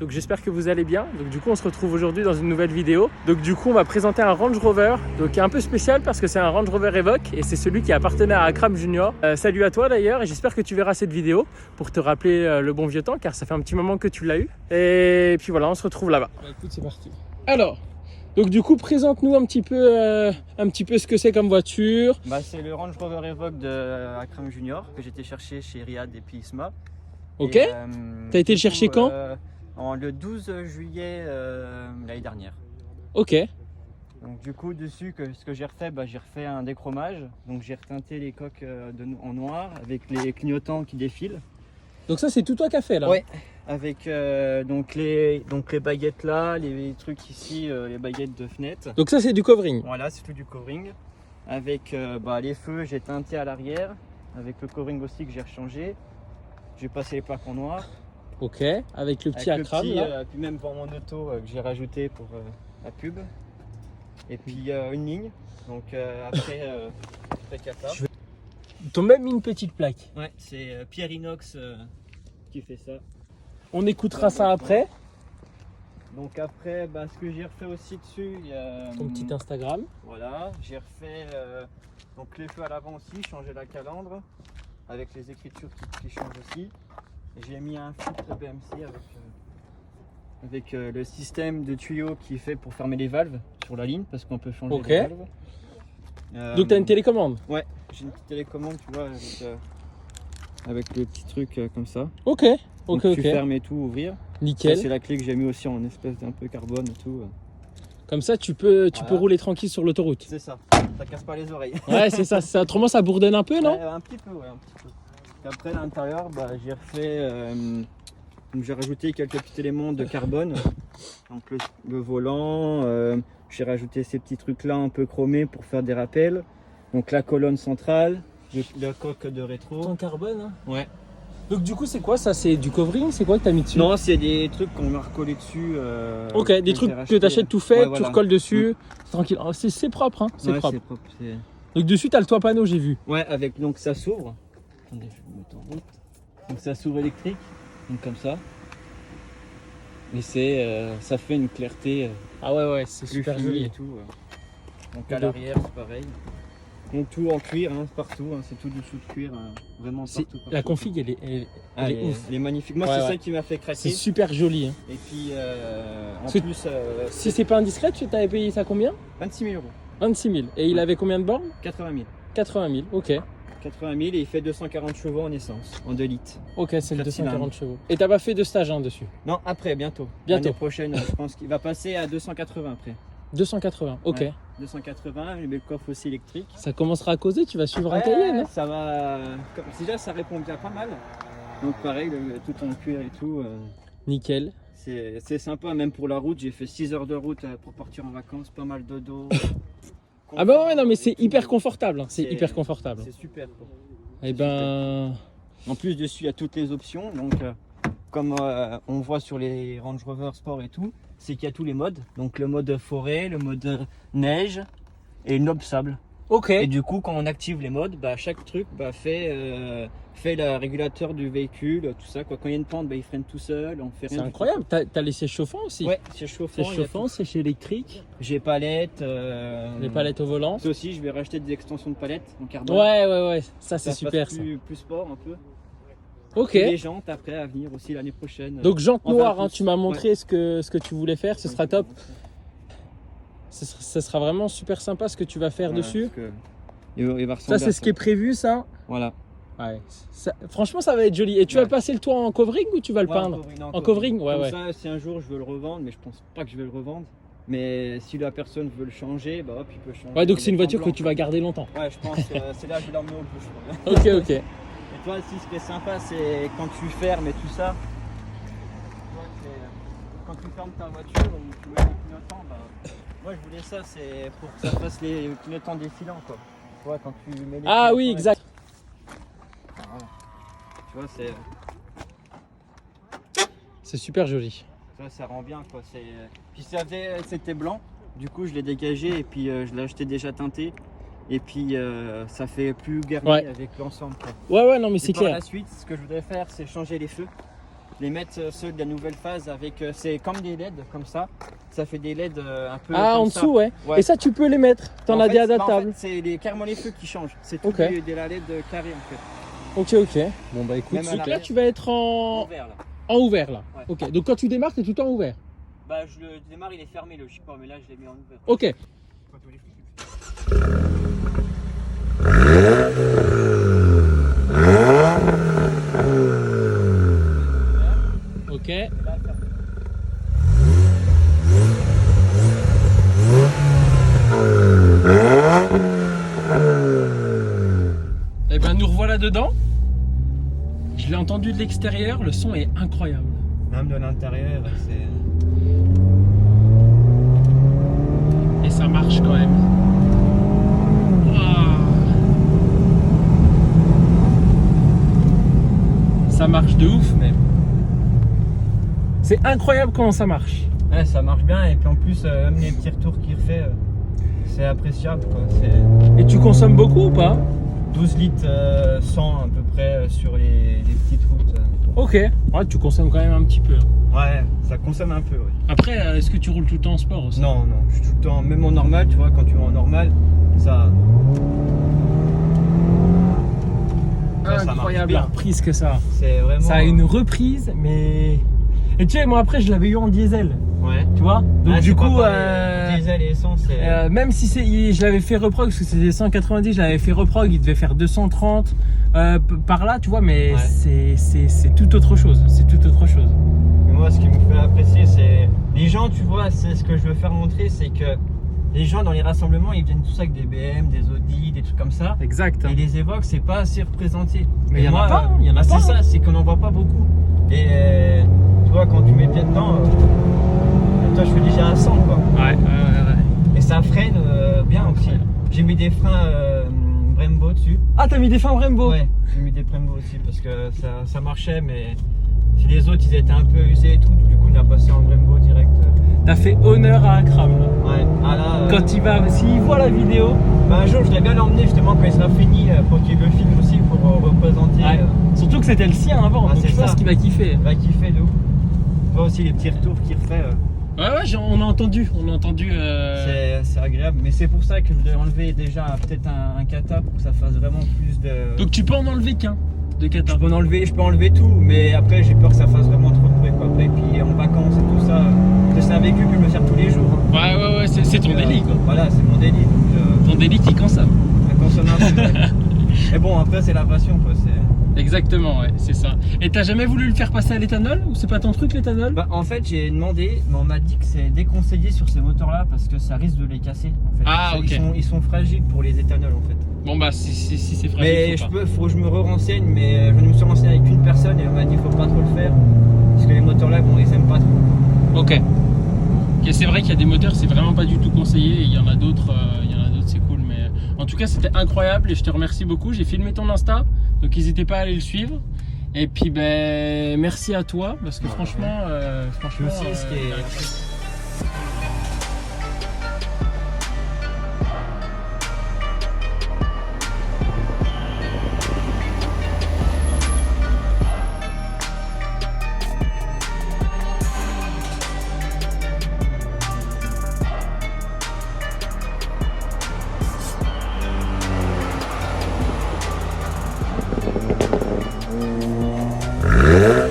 Donc j'espère que vous allez bien. Donc du coup on se retrouve aujourd'hui dans une nouvelle vidéo. Donc du coup on va présenter un Range Rover, donc un peu spécial parce que c'est un Range Rover Evoque et c'est celui qui appartenait à Akram Junior. Salut à toi d'ailleurs et j'espère que tu verras cette vidéo pour te rappeler le bon vieux temps car ça fait un petit moment que tu l'as eu. Et puis voilà, on se retrouve là-bas. Bah, écoute, c'est parti. Alors, donc du coup présente-nous un petit peu ce que c'est comme voiture. Bah, c'est le Range Rover Evoque de Akram Junior que j'étais chercher chez Riyad et puis Isma. Ok. T'as été le chercher quand? Le 12 juillet l'année dernière. Ok. Donc du coup dessus ce que j'ai refait, j'ai refait un déchromage. Donc j'ai reteinté les coques en noir avec les clignotants qui défilent. Donc ça c'est tout toi qui as fait là? Ouais. Avec donc les baguettes là, les trucs ici, les baguettes de fenêtre. Donc ça c'est du covering? Voilà, c'est tout du covering. Avec les feux, j'ai teinté à l'arrière. Avec le covering aussi que j'ai rechangé. J'ai passé les plaques en noir. Ok, avec le petit Akram là. Puis même pour mon auto que j'ai rajouté pour la pub. Et puis une ligne. Donc après cata. Ils t'ont même mis une petite plaque. Ouais, c'est Pierre Inox qui fait ça. On écoutera ça après. Donc après, ce que j'ai refait aussi dessus, il y a ton petit Instagram. Voilà, j'ai refait donc les feux à l'avant aussi, changé la calandre avec les écritures qui changent aussi. J'ai mis un filtre BMC avec le système de tuyaux qui fait pour fermer les valves sur la ligne parce qu'on peut changer les valves. Donc tu as une télécommande? Ouais, j'ai une petite télécommande, tu vois, avec le petit truc comme ça. Ok, donc tu fermes et tout, ouvrir. Nickel. C'est la clé que j'ai mis aussi en espèce d'un peu carbone et tout. Comme ça tu peux rouler tranquille sur l'autoroute. C'est ça, ça casse pas les oreilles. Ouais, c'est ça, autrement ça bourdonne un peu, non? Un petit peu, ouais, un petit peu. Et après à l'intérieur, j'ai refait, j'ai rajouté quelques petits éléments de carbone. Donc le volant, j'ai rajouté ces petits trucs là un peu chromés pour faire des rappels. Donc la colonne centrale, la coque de rétro. En carbone, hein? Ouais. Donc du coup c'est quoi ça? C'est du covering? C'est quoi que t'as mis dessus? Non, c'est des trucs qu'on m'a recollé dessus. Ok, des trucs que t'achètes tout fait, tu recolles dessus, tranquille. Oh, c'est propre, hein? C'est propre. Donc dessus t'as le toit panneau, j'ai vu. Ouais, avec donc ça s'ouvre. Attendez, je vais me mettre en route. Donc ça s'ouvre électrique, donc comme ça. Et ça fait une clarté. Ah ouais, c'est super joli et tout. Donc à l'arrière c'est pareil. Donc tout en cuir, hein, partout, hein, c'est tout du sous de cuir, vraiment partout. La config elle est ouf. Elle est magnifique. Moi c'est ça qui m'a fait craquer. C'est super joli. Hein. Et puis en plus... si c'est pas indiscret, tu t'avais payé ça combien? 26 000 €. 26 000. Et il avait combien de bornes? 80 000. 80 000, ok. 80 000 et il fait 240 chevaux en essence, en 2 litres. Ok, c'est le 240 chevaux. Et t'as pas fait de stage dessus? Non, après, bientôt. L'année prochaine, je pense qu'il va passer à 280 après. 280, ok. Ouais, 280, le coffre aussi électrique. Ça commencera à causer, tu vas suivre un Cayenne. Hein, ça va. Déjà, ça répond bien pas mal. Donc, pareil, tout en cuir et tout. Nickel. C'est sympa, même pour la route. J'ai fait 6 heures de route pour partir en vacances, pas mal de dos. Ah bah ouais, non, mais c'est hyper confortable. Hein. C'est hyper confortable. C'est super. Quoi. Et ben. En plus, dessus, il y a toutes les options. Donc, comme on voit sur les Range Rover Sport et tout, c'est qu'il y a tous les modes. Donc le mode forêt, le mode neige et le mode sable. Ok. Et du coup, quand on active les modes, chaque truc fait le régulateur du véhicule, tout ça. Quoi. Quand il y a une pente, il freine tout seul. C'est incroyable. T'as les sièges chauffants aussi? Ouais, sièges chauffants. Sièges électriques. J'ai palettes. Les palettes au volant. Ça aussi, je vais racheter des extensions de palettes en carbone. Ouais. Ça c'est super. Plus sport un peu. Ok. Et les jantes après à venir aussi l'année prochaine. Donc jantes noires, hein, tu m'as montré ce que tu voulais faire, ce sera top. Ce sera vraiment super sympa ce que tu vas faire dessus. Ça c'est ce qui est prévu ça. Voilà. Ouais. Franchement ça va être joli. Et tu vas passer le toit en covering ou tu vas le peindre? En covering, ouais. Ça, si un jour je veux le revendre, mais je pense pas que je vais le revendre. Mais si la personne veut le changer, hop, il peut changer. Ouais, donc c'est une voiture que tu vas garder longtemps. Ouais, je pense que c'est là que je vais l'emmener au bouche. Ok. Et toi aussi, ce qui est sympa, c'est quand tu fermes et tout ça. Quand tu fermes ta voiture ou tu mets les clignotants, moi je voulais ça, c'est pour que ça fasse les clignotants défilants quoi. Tu vois, quand tu mets les oui, exact. Tu vois, c'est super joli. Ça rend bien quoi. Puis c'était blanc, du coup je l'ai dégagé et puis je l'ai acheté déjà teinté. Et puis ça fait plus garni avec l'ensemble. Ouais, non mais c'est clair. Par la suite, ce que je voudrais faire, c'est changer les feux. Les mettre ceux de la nouvelle phase avec. C'est comme des LED, comme ça. Ça fait des LED un peu. Ah, en dessous, ouais. Et ça, tu peux les mettre. T'en as des adaptables. En fait, c'est carrément les feux qui changent. C'est tout de la LED carré en fait. Ok. Bon, bah écoute, donc là, tu vas être en ouvert là. En ouvert là. Ouais. Ok. Donc quand tu démarres, t'es tout le temps ouvert. Bah, je le démarre, il est fermé le support, mais là, je l'ai mis en ouvert. Ok. Ok. Et ben nous revoilà dedans. Je l'ai entendu de l'extérieur, le son est incroyable. Même de l'intérieur, c'est. Et ça marche quand même. Ça marche de ouf même. C'est incroyable comment ça marche. Ouais, ça marche bien et puis en plus même les petits retours qu'il fait, c'est appréciable quoi. Et tu consommes beaucoup ou pas? 12 litres 100 à peu près sur les petites routes. Ok, ouais, tu consommes quand même un petit peu. Ouais, ça consomme un peu. Ouais. Après, est-ce que tu roules tout le temps en sport aussi? Non, je suis tout le temps, même en normal, tu vois, quand tu vas en normal, ça. Incroyable la reprise que ça. C'est vraiment. Ça a une reprise, mais. Et tu sais, moi après, je l'avais eu en diesel. Ouais. Tu vois? Donc du coup, diesel et essence, même si je l'avais fait reprog, parce que c'était 190, je l'avais fait reprog, il devait faire 230 par là, tu vois, mais ouais. c'est tout autre chose. C'est tout autre chose. Mais moi, ce qui me fait apprécier, c'est les gens, tu vois, c'est ce que je veux faire montrer, c'est que les gens dans les rassemblements, ils viennent tous avec des BM, des Audi, des trucs comme ça. Exact. Et les Evoque, c'est pas assez représenté. Mais il y en a pas. Il y en a pas. C'est ça, c'est qu'on en voit pas beaucoup. Et tu vois, quand tu mets bien dedans, toi, je fais déjà un 100 quoi. Ouais. Et ça freine bien aussi. J'ai mis des freins Brembo dessus. Ah, t'as mis des freins Brembo? Ouais, j'ai mis des Brembo aussi parce que ça marchait, mais si les autres ils étaient un peu usés et tout, du coup, on a passé en Brembo direct. T'as fait honneur à Akram là. Ouais. Ah là, quand il va, s'il voit la vidéo. Bah, un jour, je voudrais bien l'emmener justement quand il sera fini pour qu'il le filme aussi pour représenter. Ouais. Surtout que c'était le sien avant, donc je pense qu'il va kiffer. Il va kiffer de ouf. Tu vois aussi les petits retours qu'il refait. Ouais, on a entendu. C'est agréable, mais c'est pour ça que je voudrais enlever déjà peut-être un kata pour que ça fasse vraiment plus de. Donc tu peux en enlever qu'un de kata. Je peux enlever tout, mais après j'ai peur que ça fasse vraiment trop de bruit quoi. Après, puis en vacances et tout ça, c'est un véhicule que je me sers tous les jours. Hein. Ouais, c'est ton délit quoi. Voilà, c'est mon délit. Ton délit qui consomme. Ça consomme un peu. Ouais. Mais bon, après c'est la passion quoi. Exactement, ouais, c'est ça. Et t'as jamais voulu le faire passer à l'éthanol ou c'est pas ton truc l'éthanol? Bah, en fait, j'ai demandé, mais on m'a dit que c'est déconseillé sur ces moteurs-là parce que ça risque de les casser. En fait. Ah, ok. Ils sont fragiles pour les éthanols en fait. Bon, bah, si c'est fragile. Mais faut que je me renseigne, mais je me suis renseigné avec une personne et on m'a dit qu'il faut pas trop le faire parce que les moteurs-là, bon, ils aiment pas trop. Ok. C'est vrai qu'il y a des moteurs, c'est vraiment pas du tout conseillé. Et il y en a d'autres, c'est cool. Mais en tout cas, c'était incroyable et je te remercie beaucoup. J'ai filmé ton Insta. Donc n'hésitez pas à aller le suivre. Et puis merci à toi parce que franchement, Yeah.